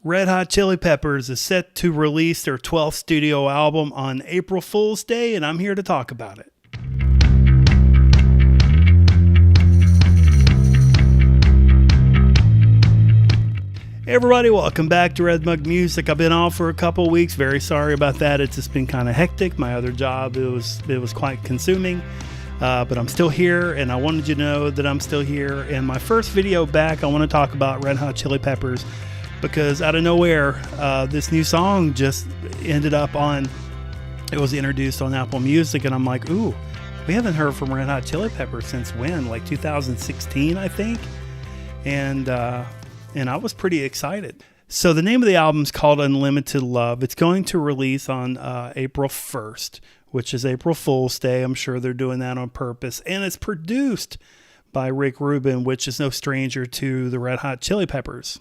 Red Hot Chili Peppers is set to release their 12th studio album on April Fool's Day, and I'm here to talk about it. Hey everybody, welcome back to Red Mug Music. I've been off for a couple weeks. Very sorry about that. It's just been kind of hectic. My other job, it was quite consuming. But I'm still here, and I wanted you to know that I'm still here. And my first video back, I want to talk about Red Hot Chili Peppers, because out of nowhere, this new song just ended up it was introduced on Apple Music, and I'm like, ooh, we haven't heard from Red Hot Chili Peppers since when? Like 2016, I think. And I was pretty excited. So the name of the album is called Unlimited Love. It's going to release on April 1st, which is April Fool's Day. I'm sure they're doing that on purpose. And it's produced by Rick Rubin, which is no stranger to the Red Hot Chili Peppers.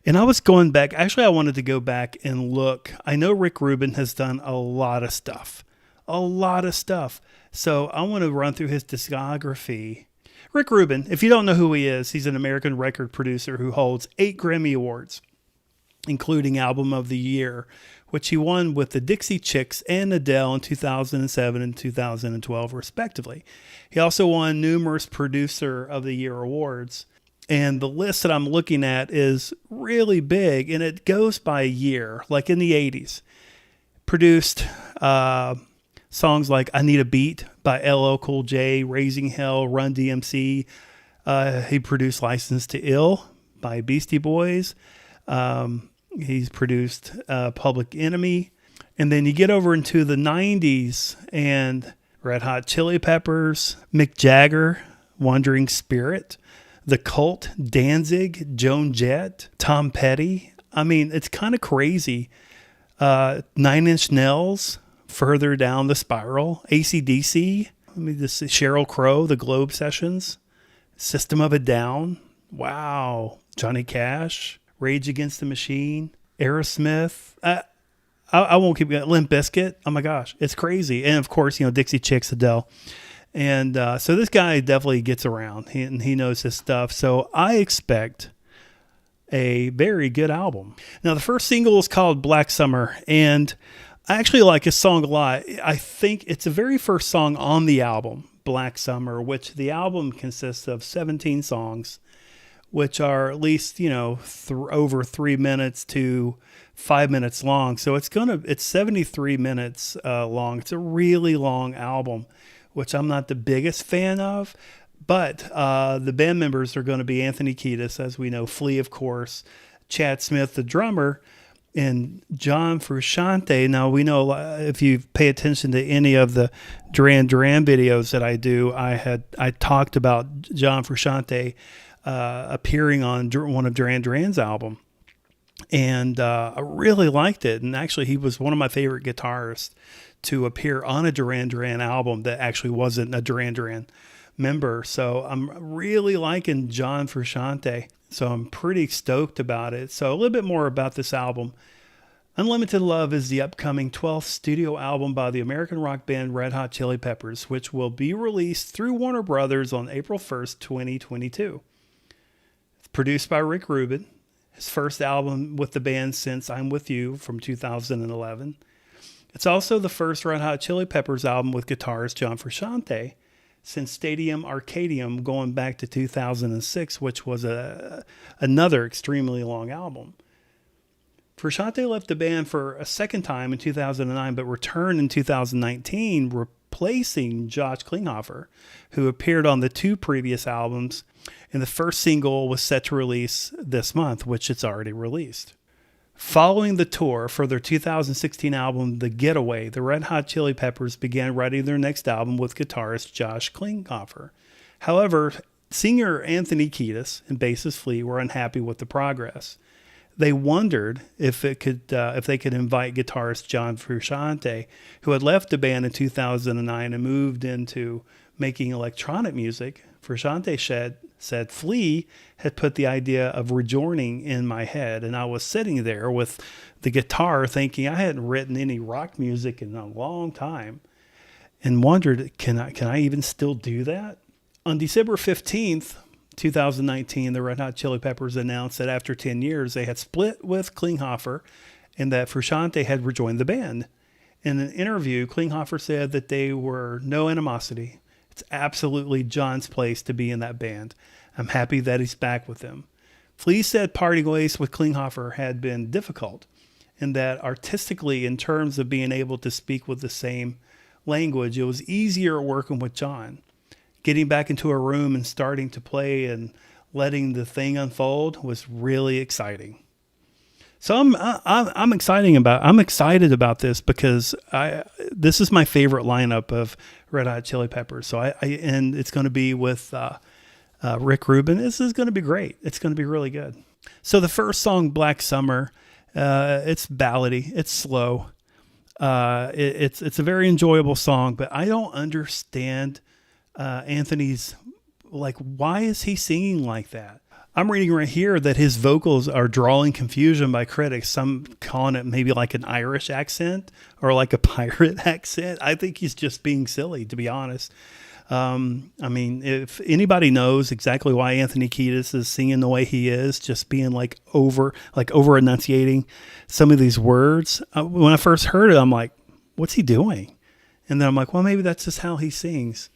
And I was going back. Actually, I wanted to go back and look. I know Rick Rubin has done a lot of stuff. So I want to run through his discography. Rick Rubin, if you don't know who he is, he's an American record producer who holds 8 Grammy Awards, including Album of the Year, which he won with the Dixie Chicks and Adele in 2007 and 2012, respectively. He also won numerous Producer of the Year awards. And the list that I'm looking at is really big, and it goes by year, like in the 80s. Produced songs like I Need a Beat by LL Cool J, Raising Hell, Run DMC. He produced License to Ill by Beastie Boys. He's produced Public Enemy. And then you get over into the 90s and Red Hot Chili Peppers, Mick Jagger, Wandering Spirit, The Cult, Danzig, Joan Jett, Tom Petty. I mean, it's kind of crazy. 9 Inch Nails, Further Down the Spiral, AC/DC. Sheryl Crow, The Globe Sessions, System of a Down. Wow. Johnny Cash, Rage Against the Machine, Aerosmith. I won't keep going. Limp Bizkit. Oh my gosh, it's crazy. And of course, Dixie Chicks, Adele. And so this guy definitely gets around, and he knows his stuff. So I expect a very good album. Now, the first single is called Black Summer, and I actually like this song a lot. I think it's the very first song on the album, Black Summer, which the album consists of 17 songs, which are at least, over 3 minutes to 5 minutes long. So it's 73 minutes long. It's a really long album, which I'm not the biggest fan of, but the band members are going to be Anthony Kiedis, as we know, Flea, of course, Chad Smith, the drummer, and John Frusciante. Now, we know if you pay attention to any of the Duran Duran videos that I do, I talked about John Frusciante appearing on one of Duran Duran's album. And I really liked it. And actually, he was one of my favorite guitarists to appear on a Duran Duran album that actually wasn't a Duran Duran member. So I'm really liking John Frusciante. So I'm pretty stoked about it. So a little bit more about this album. Unlimited Love is the upcoming 12th studio album by the American rock band Red Hot Chili Peppers, which will be released through Warner Brothers on April 1st, 2022. It's produced by Rick Rubin, his first album with the band since I'm With You from 2011. It's also the first Red Hot Chili Peppers album with guitarist John Frusciante since Stadium Arcadium, going back to 2006, which was another extremely long album. Frusciante left the band for a second time in 2009, but returned in 2019, replacing Josh Klinghoffer, who appeared on the 2 previous albums, and the first single was set to release this month, which it's already released. Following the tour for their 2016 album, The Getaway, the Red Hot Chili Peppers began writing their next album with guitarist Josh Klinghoffer. However, singer Anthony Kiedis and bassist Flea were unhappy with the progress. They wondered if they could invite guitarist John Frusciante, who had left the band in 2009 and moved into making electronic music. Frusciante said Flea had put the idea of rejoining in my head, and I was sitting there with the guitar thinking I hadn't written any rock music in a long time and wondered, can I even still do that? On December 15th, 2019, the Red Hot Chili Peppers announced that after 10 years, they had split with Klinghoffer and that Frusciante had rejoined the band. In an interview, Klinghoffer said that they were no animosity. It's absolutely John's place to be in that band. I'm happy that he's back with them. Flea said parting ways with Klinghoffer had been difficult, and that artistically, in terms of being able to speak with the same language, it was easier working with John. Getting back into a room and starting to play and letting the thing unfold was really exciting. So I'm excited about this because this is my favorite lineup of Red Hot Chili Peppers. So and it's going to be with Rick Rubin. This is going to be great. It's going to be really good. So the first song, Black Summer, it's ballady. It's slow. It's a very enjoyable song, but I don't understand Anthony's, like, why is he singing like that? I'm reading right here that his vocals are drawing confusion by critics. Some calling it maybe like an Irish accent or like a pirate accent. I think he's just being silly, to be honest. I mean, if anybody knows exactly why Anthony Kiedis is singing the way he is, just being like over enunciating some of these words. When I first heard it, I'm like, what's he doing? And then I'm like, well, maybe that's just how he sings.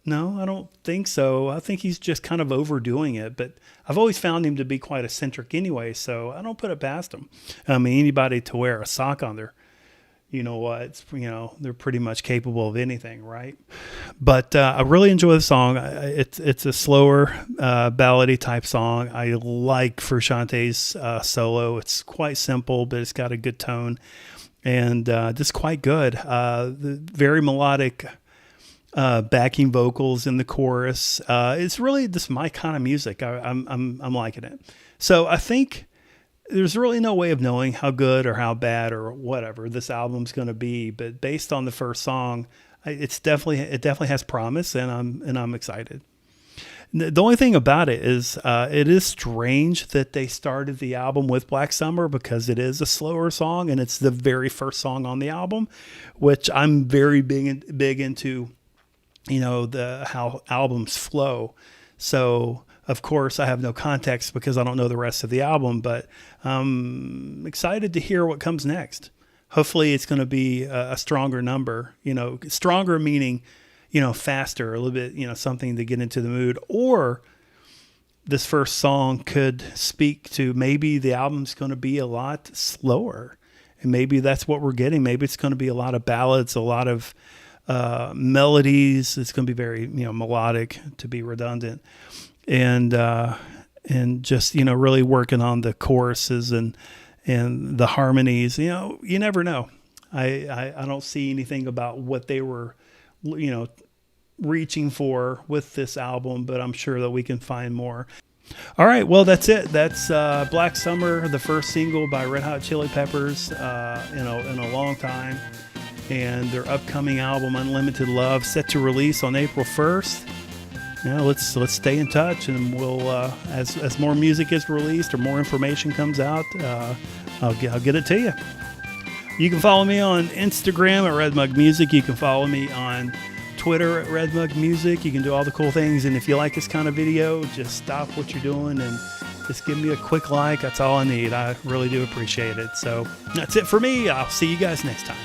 No, I don't think so. I think he's just kind of overdoing it, but I've always found him to be quite eccentric anyway, so I don't put it past him. I mean, anybody to wear a sock on their, they're pretty much capable of anything, right? But I really enjoy the song. It's a slower, ballady type song. I like Frusciante's solo. It's quite simple, but it's got a good tone, and just quite good. Very melodic. Backing vocals in the chorus. It's really just my kind of music. I'm liking it. So I think there's really no way of knowing how good or how bad or whatever this album's going to be. But based on the first song, it definitely has promise, and I'm excited. The only thing about it is strange that they started the album with Black Summer because it is a slower song and it's the very first song on the album, which I'm very big into. How albums flow. So, of course, I have no context because I don't know the rest of the album, but I'm excited to hear what comes next. Hopefully it's going to be a stronger number, stronger meaning, faster, a little bit, something to get into the mood. Or this first song could speak to maybe the album's going to be a lot slower. And maybe that's what we're getting. Maybe it's going to be a lot of ballads, a lot of melodies. It's going to be very, melodic, to be redundant, and just, really working on the choruses and the harmonies. You never know. I don't see anything about what they were, reaching for with this album, but I'm sure that we can find more. All right, well, that's it. That's Black Summer, the first single by Red Hot Chili Peppers in a long time. And their upcoming album, Unlimited Love, set to release on April 1st. Let's stay in touch, and we'll as more music is released or more information comes out, I'll get it to you. You can follow me on Instagram at RedMugMusic. You can follow me on Twitter at RedMugMusic. You can do all the cool things, and if you like this kind of video, just stop what you're doing and just give me a quick like. That's all I need. I really do appreciate it. So that's it for me. I'll see you guys next time.